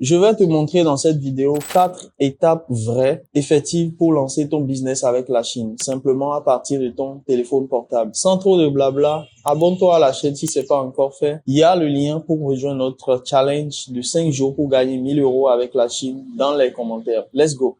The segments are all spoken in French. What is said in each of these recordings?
Je vais te montrer dans cette vidéo 4 étapes vraies, effectives pour lancer ton business avec la Chine, simplement à partir de ton téléphone portable. Sans trop de blabla, abonne-toi à la chaîne si c'est pas encore fait. Il y a le lien pour rejoindre notre challenge de 5 jours pour gagner 1000 € avec la Chine dans les commentaires. Let's go!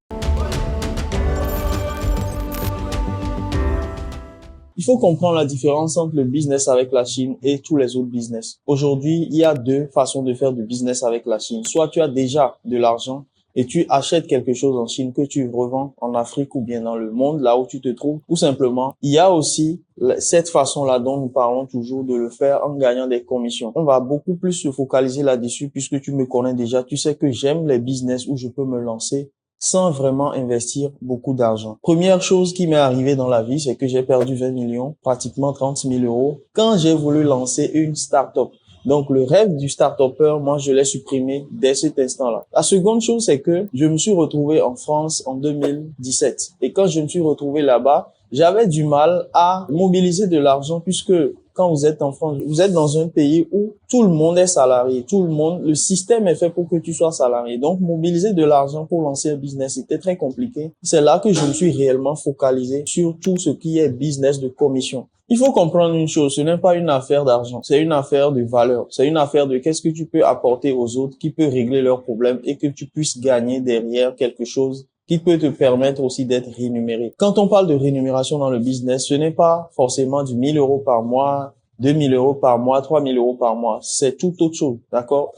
Il faut comprendre la différence entre le business avec la Chine et tous les autres business. Aujourd'hui, il y a deux façons de faire du business avec la Chine. Soit tu as déjà de l'argent et tu achètes quelque chose en Chine que tu revends en Afrique ou bien dans le monde, là où tu te trouves, ou simplement, il y a aussi cette façon-là dont nous parlons toujours de le faire en gagnant des commissions. On va beaucoup plus se focaliser là-dessus puisque tu me connais déjà. Tu sais que j'aime les business où je peux me lancer sans vraiment investir beaucoup d'argent. Première chose qui m'est arrivée dans la vie, c'est que j'ai perdu 20 millions, pratiquement 30 000 € quand j'ai voulu lancer une start-up. Donc, le rêve du start-upper, moi, je l'ai supprimé dès cet instant-là. La seconde chose, c'est que je me suis retrouvé en France en 2017. Et quand je me suis retrouvé là-bas, j'avais du mal à mobiliser de l'argent puisque quand vous êtes en France, vous êtes dans un pays où tout le monde est salarié, le système est fait pour que tu sois salarié. Donc, mobiliser de l'argent pour lancer un business, c'était très compliqué. C'est là que je me suis réellement focalisé sur tout ce qui est business de commission. Il faut comprendre une chose, ce n'est pas une affaire d'argent, c'est une affaire de valeur. C'est une affaire de qu'est-ce que tu peux apporter aux autres qui peut régler leurs problèmes et que tu puisses gagner derrière quelque chose qui peut te permettre aussi d'être rémunéré. Quand on parle de rémunération dans le business, ce n'est pas forcément du 1000 € par mois, 2000 € par mois, 3000 € par mois. C'est tout autre chose, d'accord?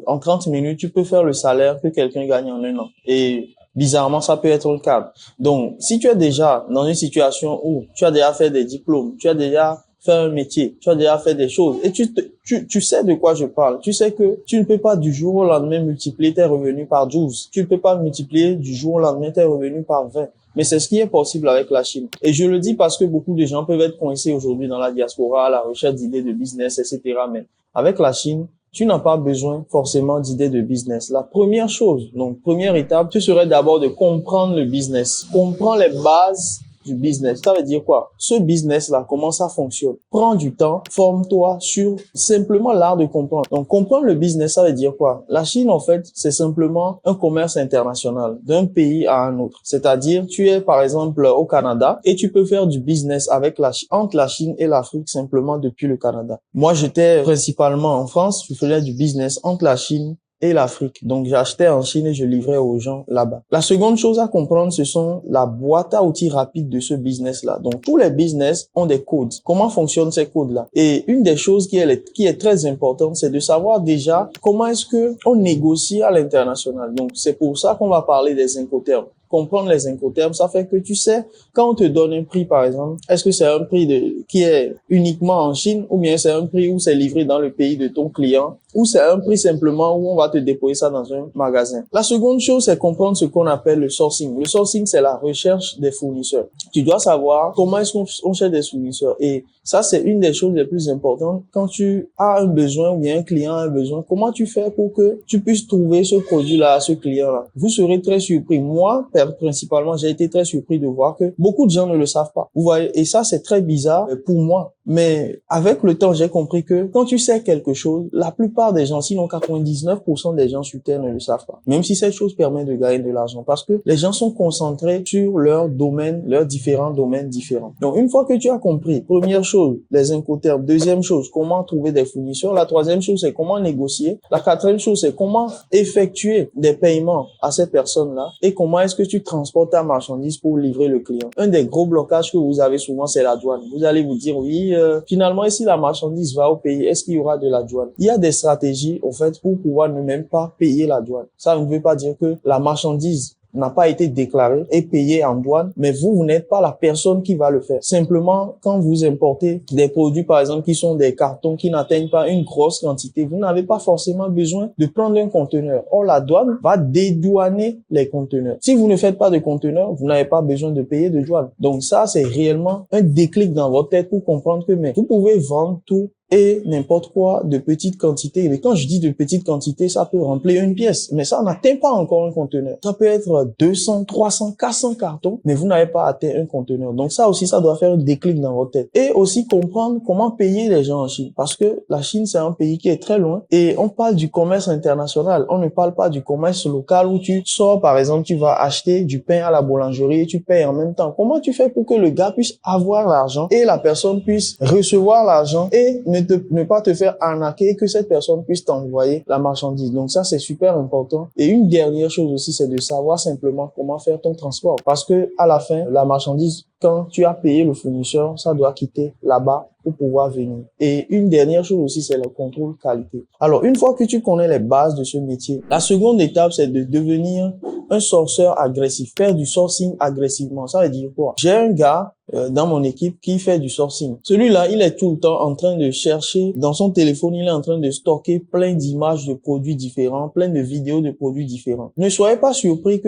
En 30 minutes, tu peux faire le salaire que quelqu'un gagne en un an. Et bizarrement, ça peut être le cas. Donc, si tu es déjà dans une situation où tu as déjà fait des diplômes, tu as déjà fait un métier, tu as déjà fait des choses et tu sais de quoi je parle. Tu sais que tu ne peux pas du jour au lendemain multiplier tes revenus par 12. Tu ne peux pas multiplier du jour au lendemain tes revenus par 20. Mais c'est ce qui est possible avec la Chine. Et je le dis parce que beaucoup de gens peuvent être coincés aujourd'hui dans la diaspora à la recherche d'idées de business, etc. Mais avec la Chine, tu n'as pas besoin forcément d'idées de business. La première chose, donc première étape, ce serait d'abord de comprendre le business. Comprends les bases du business. Ça veut dire quoi? Ce business-là, comment ça fonctionne? Prends du temps, forme-toi sur simplement l'art de comprendre. Donc, comprendre le business, ça veut dire quoi? La Chine, en fait, c'est simplement un commerce international d'un pays à un autre. C'est-à-dire, tu es, par exemple, au Canada et tu peux faire du business avec entre la Chine et l'Afrique simplement depuis le Canada. Moi, j'étais principalement en France. Je faisais du business entre la Chine et l'Afrique. Donc, j'achetais en Chine et je livrais aux gens là-bas. La seconde chose à comprendre, ce sont la boîte à outils rapide de ce business-là. Donc, tous les business ont des codes. Comment fonctionnent ces codes-là? Et une des choses qui est très importante, c'est de savoir déjà comment est-ce que on négocie à l'international. Donc, c'est pour ça qu'on va parler des incoterms. Comprendre les incoterms, ça fait que tu sais, quand on te donne un prix, par exemple, est-ce que c'est un prix qui est uniquement en Chine ou bien c'est un prix où c'est livré dans le pays de ton client ou c'est un prix simplement où on va te déposer ça dans un magasin. La seconde chose, c'est comprendre ce qu'on appelle le sourcing. Le sourcing, c'est la recherche des fournisseurs. Tu dois savoir comment est-ce qu'on cherche des fournisseurs. Et ça, c'est une des choses les plus importantes. Quand tu as un besoin ou bien un client a un besoin, comment tu fais pour que tu puisses trouver ce produit-là à ce client-là? Vous serez très surpris. Moi, principalement, j'ai été très surpris de voir que beaucoup de gens ne le savent pas. Vous voyez, et ça, c'est très bizarre pour moi. Mais avec le temps, j'ai compris que quand tu sais quelque chose, la plupart des gens, sinon 99% des gens sur Terre ne le savent pas. Même si cette chose permet de gagner de l'argent. Parce que les gens sont concentrés sur leurs domaines, leurs différents domaines différents. Donc, une fois que tu as compris, première chose, les incoterms. Deuxième chose, comment trouver des fournisseurs. La troisième chose, c'est comment négocier. La quatrième chose, c'est comment effectuer des paiements à ces personnes-là. Et comment est-ce que tu transportes ta marchandise pour livrer le client. Un des gros blocages que vous avez souvent, c'est la douane. Vous allez vous dire, oui, finalement, si la marchandise va au pays, est-ce qu'il y aura de la douane? Il y a des stratégies, en fait, pour pouvoir ne même pas payer la douane. Ça ne veut pas dire que la marchandise n'a pas été déclarée et payée en douane, mais vous n'êtes pas la personne qui va le faire. Simplement, quand vous importez des produits, par exemple, qui sont des cartons qui n'atteignent pas une grosse quantité, vous n'avez pas forcément besoin de prendre un conteneur. Or, la douane va dédouaner les conteneurs. Si vous ne faites pas de conteneur, vous n'avez pas besoin de payer de douane. Donc ça, c'est réellement un déclic dans votre tête pour comprendre que mais vous pouvez vendre tout et n'importe quoi de petite quantité. Mais quand je dis de petite quantité, ça peut remplir une pièce, mais ça n'atteint pas encore un conteneur. Ça peut être 200, 300, 400 cartons, mais vous n'avez pas atteint un conteneur. Donc ça aussi, ça doit faire un déclic dans votre tête. Et aussi comprendre comment payer les gens en Chine, parce que la Chine, c'est un pays qui est très loin et on parle du commerce international. On ne parle pas du commerce local où tu sors, par exemple, tu vas acheter du pain à la boulangerie et tu payes en même temps. Comment tu fais pour que le gars puisse avoir l'argent et la personne puisse recevoir l'argent et ne pas te faire arnaquer et que cette personne puisse t'envoyer la marchandise. Donc ça, c'est super important. Et une dernière chose aussi, c'est de savoir simplement comment faire ton transport. Parce que à la fin, la marchandise, quand tu as payé le fournisseur, ça doit quitter là-bas pour pouvoir venir. Et une dernière chose aussi, c'est le contrôle qualité. Alors, une fois que tu connais les bases de ce métier, la seconde étape, c'est de devenir un sourceur agressif, faire du sourcing agressivement. Ça veut dire quoi? J'ai un gars dans mon équipe qui fait du sourcing. Celui-là, il est tout le temps en train de chercher dans son téléphone, il est en train de stocker plein d'images de produits différents, plein de vidéos de produits différents. Ne soyez pas surpris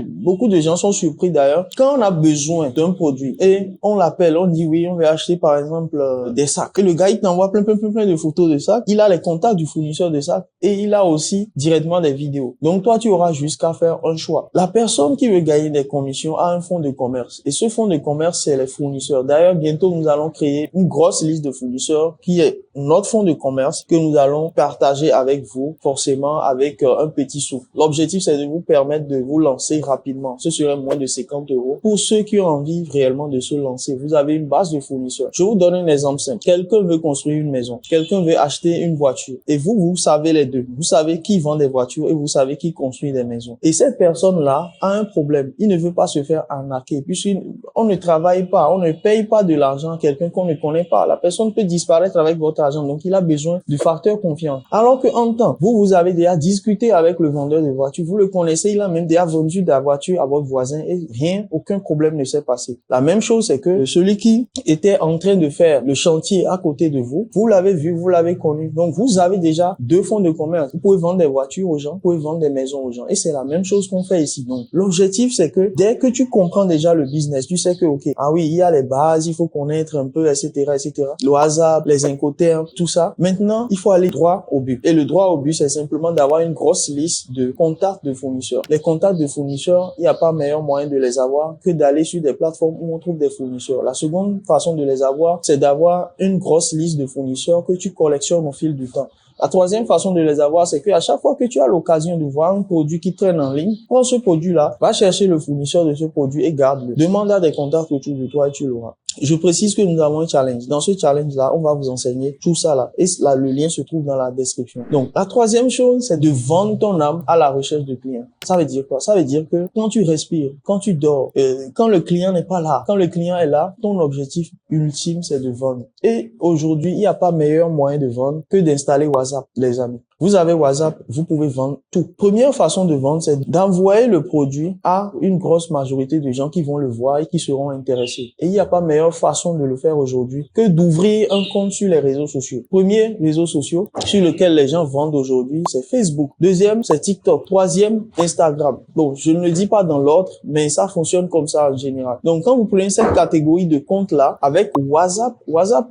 beaucoup de gens sont surpris d'ailleurs, quand on a besoin d'un produit et on l'appelle, on dit oui, on veut acheter par exemple des sacs. Et le gars, il t'envoie plein de photos de sacs. Il a les contacts du fournisseur de sacs et il a aussi directement des vidéos. Donc toi, tu auras jusqu'à faire un choix. La personne qui veut gagner des commissions a un fonds de commerce. Et ce fonds de commerce, c'est les fournisseurs. D'ailleurs, bientôt, nous allons créer une grosse liste de fournisseurs qui est notre fonds de commerce que nous allons partager avec vous, forcément avec un petit souffle. L'objectif, c'est de vous permettre de vous lancer rapidement. Ce serait moins de 50 €. Pour ceux qui ont envie réellement de se lancer, vous avez une base de fournisseurs. Je vous donne un exemple simple. Quelqu'un veut construire une maison. Quelqu'un veut acheter une voiture. Et vous savez les deux. Vous savez qui vend des voitures et vous savez qui construit des maisons. Et cette personne-là a un problème. Il ne veut pas se faire arnaquer puisqu'on ne travaille pas, on ne paye pas de l'argent à quelqu'un qu'on ne connaît pas. La personne peut disparaître avec votre argent. Donc, il a besoin du facteur confiance. Alors que en temps, vous avez déjà discuté avec le vendeur de voiture. Vous le connaissez. Il a même déjà vendu de la voiture à votre voisin et aucun problème ne s'est passé. La même chose, c'est que celui qui était en train de faire le chantier à côté de vous, vous l'avez vu, vous l'avez connu. Donc, vous avez déjà deux fonds de commerce. Vous pouvez vendre des voitures aux gens, vous pouvez vendre des maisons aux gens. Et c'est la même chose qu'on fait ici. Donc, l'objectif, c'est que dès que tu comprends déjà le business, tu sais que, ok, ah oui, il y a les bases, il faut connaître un peu, etc., etc. Le WhatsApp, les incoterms, tout ça. Maintenant, il faut aller droit au but. Et le droit au but, c'est simplement d'avoir une grosse liste de contacts de fournisseurs. Les contacts de fournisseurs, il n'y a pas meilleur moyen de les avoir que d'aller sur des plateformes où on trouve des fournisseurs. La seconde façon de les avoir, c'est d'avoir une grosse liste de fournisseurs que tu collectionnes au fil du temps. La troisième façon de les avoir, c'est qu'à chaque fois que tu as l'occasion de voir un produit qui traîne en ligne, prends ce produit-là, va chercher le fournisseur de ce produit et garde-le. Demande à des contacts autour de toi et tu l'auras. Je précise que nous avons un challenge. Dans ce challenge-là, on va vous enseigner tout ça là. Et là, le lien se trouve dans la description. Donc, la troisième chose, c'est de vendre ton âme à la recherche de clients. Ça veut dire quoi? Ça veut dire que quand tu respires, quand tu dors, quand le client n'est pas là, quand le client est là, ton objectif ultime, c'est de vendre. Et aujourd'hui, il n'y a pas meilleur moyen de vendre que d'installer WhatsApp, les amis. Vous avez WhatsApp, vous pouvez vendre tout. Première façon de vendre, c'est d'envoyer le produit à une grosse majorité de gens qui vont le voir et qui seront intéressés. Et il n'y a pas meilleure façon de le faire aujourd'hui que d'ouvrir un compte sur les réseaux sociaux. Premier réseau social sur lequel les gens vendent aujourd'hui, c'est Facebook. Deuxième, c'est TikTok. Troisième, Instagram. Bon, je ne le dis pas dans l'ordre, mais ça fonctionne comme ça en général. Donc, quand vous prenez cette catégorie de comptes-là, avec WhatsApp,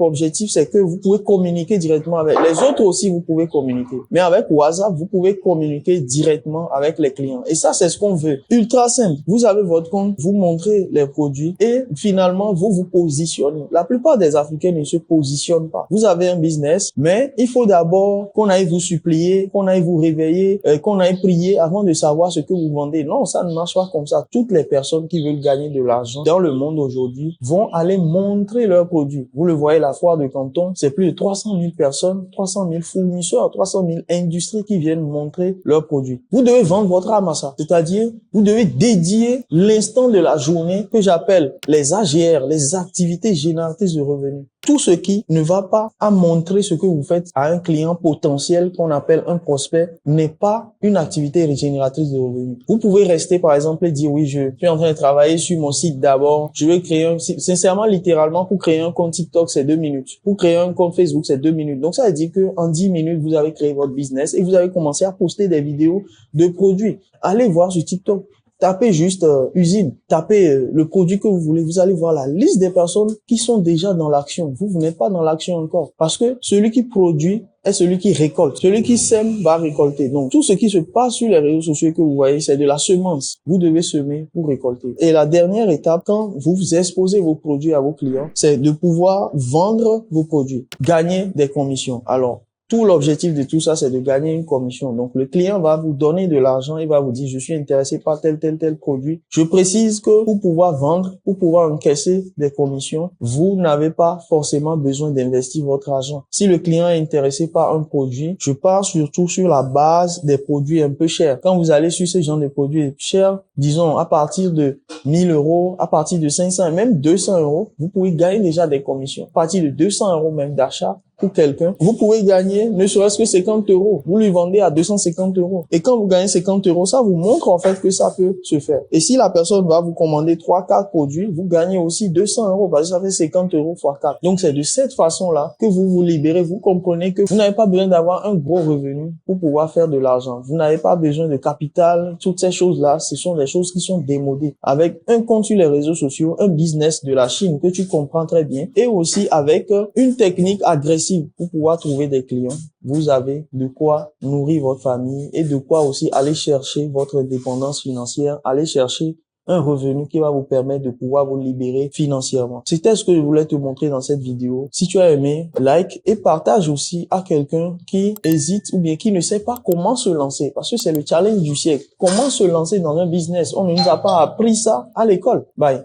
l'objectif, c'est que vous pouvez communiquer directement avec les autres aussi, vous pouvez communiquer. Mais avec WhatsApp, vous pouvez communiquer directement avec les clients. Et ça, c'est ce qu'on veut. Ultra simple. Vous avez votre compte, vous montrez les produits et finalement, vous vous positionnez. La plupart des Africains ne se positionnent pas. Vous avez un business, mais il faut d'abord qu'on aille vous supplier, qu'on aille vous réveiller, qu'on aille prier avant de savoir ce que vous vendez. Non, ça ne marche pas comme ça. Toutes les personnes qui veulent gagner de l'argent dans le monde aujourd'hui vont aller montrer leurs produits. Vous le voyez, la foire de Canton, c'est plus de 300 000 personnes, 300 000 fournisseurs, 300 000 industries qui viennent montrer leurs produits. Vous devez vendre votre âme à ça. C'est-à-dire, vous devez dédier l'instant de la journée que j'appelle les AGR, les activités génératrices de revenus. Tout ce qui ne va pas à montrer ce que vous faites à un client potentiel qu'on appelle un prospect n'est pas une activité génératrice de revenus. Vous pouvez rester par exemple et dire oui, je suis en train de travailler sur mon site d'abord. Je vais créer un site. Sincèrement, littéralement, pour créer un compte TikTok, c'est 2 minutes. Pour créer un compte Facebook, c'est 2 minutes. Donc ça veut dire que en 10 minutes, vous avez créé votre business et vous avez commencé à poster des vidéos de produits. Allez voir sur TikTok. Tapez juste usine, tapez le produit que vous voulez. Vous allez voir la liste des personnes qui sont déjà dans l'action. Vous n'êtes pas dans l'action encore. Parce que celui qui produit est celui qui récolte. Celui qui sème va récolter. Donc, tout ce qui se passe sur les réseaux sociaux que vous voyez, c'est de la semence. Vous devez semer pour récolter. Et la dernière étape, quand vous exposez vos produits à vos clients, c'est de pouvoir vendre vos produits, gagner des commissions. Alors, tout l'objectif de tout ça, c'est de gagner une commission. Donc, le client va vous donner de l'argent, il va vous dire, je suis intéressé par tel produit. Je précise que pour pouvoir vendre, pour pouvoir encaisser des commissions, vous n'avez pas forcément besoin d'investir votre argent. Si le client est intéressé par un produit, je pars surtout sur la base des produits un peu chers. Quand vous allez sur ce genre de produits chers, disons, à partir de 1000 euros, à partir de 500, même 200 euros, vous pouvez gagner déjà des commissions. À partir de 200 euros même d'achat, pour quelqu'un, vous pouvez gagner ne serait-ce que 50 euros. Vous lui vendez à 250 euros. Et quand vous gagnez 50 euros, ça vous montre en fait que ça peut se faire. Et si la personne va vous commander 3-4 produits, vous gagnez aussi 200 euros parce que ça fait 50 euros fois 4. Donc c'est de cette façon-là que vous vous libérez. Vous comprenez que vous n'avez pas besoin d'avoir un gros revenu pour pouvoir faire de l'argent. Vous n'avez pas besoin de capital. Toutes ces choses-là, ce sont des choses qui sont démodées. Avec un compte sur les réseaux sociaux, un business de la Chine que tu comprends très bien et aussi avec une technique agressive pour pouvoir trouver des clients, vous avez de quoi nourrir votre famille et de quoi aussi aller chercher votre indépendance financière, aller chercher un revenu qui va vous permettre de pouvoir vous libérer financièrement. C'était ce que je voulais te montrer dans cette vidéo. Si tu as aimé, like et partage aussi à quelqu'un qui hésite ou bien qui ne sait pas comment se lancer parce que c'est le challenge du siècle. Comment se lancer dans un business? On ne nous a pas appris ça à l'école. Bye.